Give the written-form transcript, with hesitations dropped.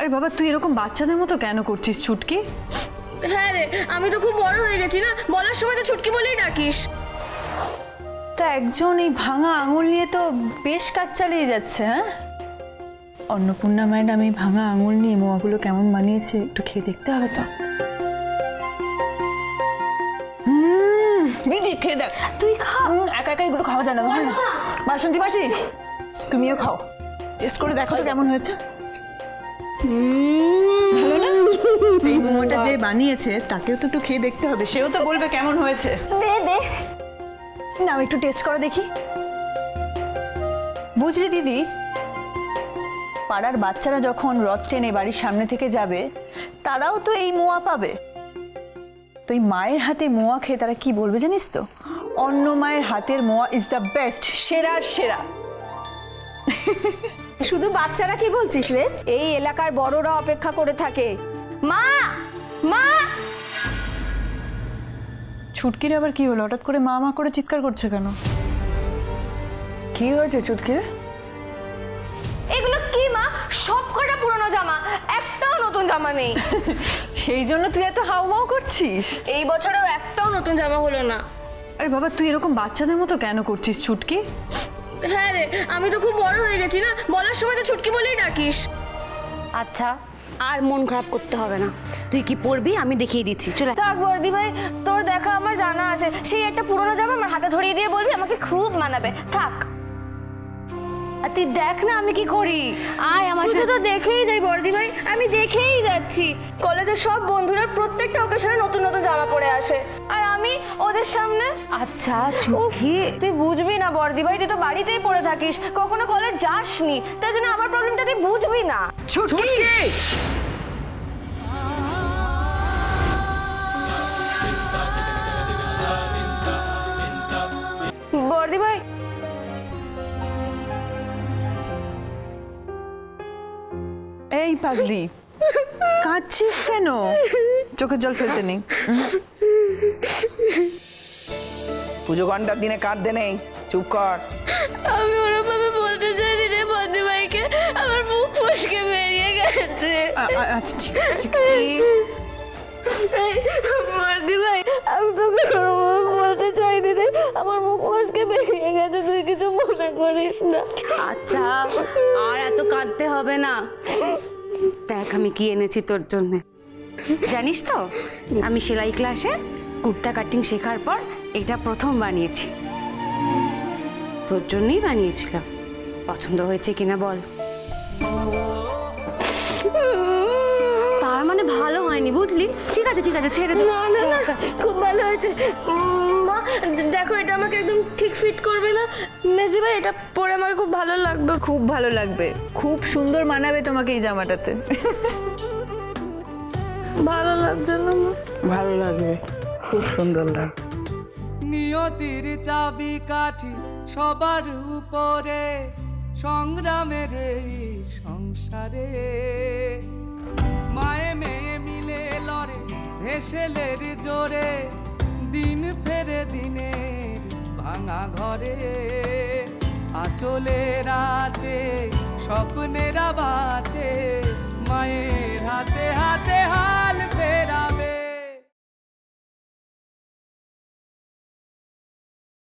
আরে বাবা তুই এরকম বাচ্চাদের মতো কেন করছিস ছুটকি? হ্যাঁ রে, আমি তো খুব বড় হয়ে গেছি না, বলার সময় তো ছুটকি বলেই ডাকিস। তা একজন এই ভাঙা আঙুল নিয়ে তো বেশ কাজ চালিয়ে যাচ্ছে। হ্যাঁ, অন্নপূর্ণা ম্যাডাম এই ভাঙা আঙুল নিয়ে মোয়াগুলো কেমন বানিয়েছে একটু খেয়ে দেখতে হবে তো। দিদি খেয়ে দেখ। তুই খা। একা একা এগুলো খাওয়া যায় না, ধর না। বাসন্তী মাসি তুমিও খাও, টেস্ট করে দেখো তো কেমন হয়েছে। ভালো না? এই মোয়াটা যে বানিয়েছে তাকেও তো একটু খেয়ে দেখতে হবে, সেও তো বলবে কেমন হয়েছে। দে দে না একটু টেস্ট করে দেখি। বুঝলি দিদি, পাড়ার বাচ্চারা যখন রথ টেনে বাড়ির সামনে থেকে যাবে তারাও তো এই মোয়া পাবে। তো এই মায়ের হাতে মোয়া খেয়ে তারা কি বলবে জানিস তো? অন্য মায়ের হাতের মোয়া ইজ দ্য বেস্ট, সেরার সেরা। শুধু বাচ্চারা কি বলছিস রে, এই এলাকার বড়রা অপেক্ষা করে থাকে। মা মা। ছুটকির আবার কি হলো? হঠাৎ করে মা মা করে চিৎকার করছে কেন? কি হয়েছে ছুটকির? এগুলো কি মা? সব কটা পুরনো জামা, একটাও নতুন জামা নেই। সেই জন্য তুই এত হাউমাউ করছিস? এই বছরেও একটাও নতুন জামা হলো না। আরে বাবা তুই এরকম বাচ্চাদের মতো কেন করছিস ছুটকি? হ্যাঁ রে, আমি তো খুব বড় হয়ে গেছি না, বলার সময় তো ছুটকি বলেই ডাকিস। আচ্ছা, আর মন খারাপ করতে হবে না। তুই কি পরবি আমি দেখিয়ে দিচ্ছি, চলে। থাক বর্দি ভাই, তোর দেখা আমার জানা আছে। সেই একটা পুরনো জামা আমার হাতে ধরিয়ে দিয়ে বলবি আমাকে খুব মানাবে। থাক। আর তুই দেখ না আমি কি করি। আয় আমার শুধু সাথে। তো দেখেই যাই বর্দি ভাই, আমি দেখেই যাচ্ছি। কলেজের সব বন্ধুরা প্রত্যেকটা অকেশনে নতুন নতুন জামা পরে আসে, আর আমি ওদের সামনে। আচ্ছা উফ, চুকি, তুই বুঝবি না বর্দি ভাই, তুই তো বাড়িতেই পড়ে থাকিস, কখনো কলেজ যাসনি, তাই জন্য আমার প্রবলেমটা তুই বুঝবি না। ছুটকি বর্দি ভাই, এই পাগলি কাঁদছিস কেন? চোখের জল ফেলতে নেই। পুজো ঘন্টার দিনে কাঁদতে নেই, চুপ কর। আমি ওরকম ভাবে বলতে চাইনি রে বর্দি ভাইকে, আমার মুখ ফসকে বেরিয়ে গেছে। আচ্ছা ঠিক আছে। বর্দি ভাই, আমি তোকে ওরকম বলতে চাইনি রে, আমার মুখ ফসকে বেরিয়ে গেছে, তুই কিছু মনে করিস না। আচ্ছা আর এত কাঁদতে হবে না। দেখ আমি কি এনেছি তোর জন্য। জানিস তো আমি সেলাই ক্লাসে কুর্তা কাটিং শেখার পর এটা প্রথম বানিয়েছি। তোর জন্যই বানিয়েছিলাম, পছন্দ হয়েছে কিনা বল। তার মানে ভালো হয়নি বুঝলি? ঠিক আছে ঠিক আছে, ছেড়ে দে। না না না, খুব ভালো হয়েছে। মা দেখো, এটা আমাকে একদম ঠিক ফিট করবে না? মেজদি ভাই, এটা পরে আমাকে খুব ভালো লাগবে। খুব ভালো লাগবে, খুব সুন্দর মানাবে তোমাকে এই জামাটাতে। ভালো লাগছে না মা? ভালো লাগবে, খুব সুন্দর লাগবে। নিয়তির চাবি কাঠি সবার উপরে, সংগ্রামের এই সংসারে মায়ে মেয়ে মিলে লড়ে হেসেলের জোরে, দিন ফেরে দিনের ভাঙা ঘরে, আঁচলের আছে স্বপ্নেরা বাঁচে, মায়ের হাতে হাতে হাল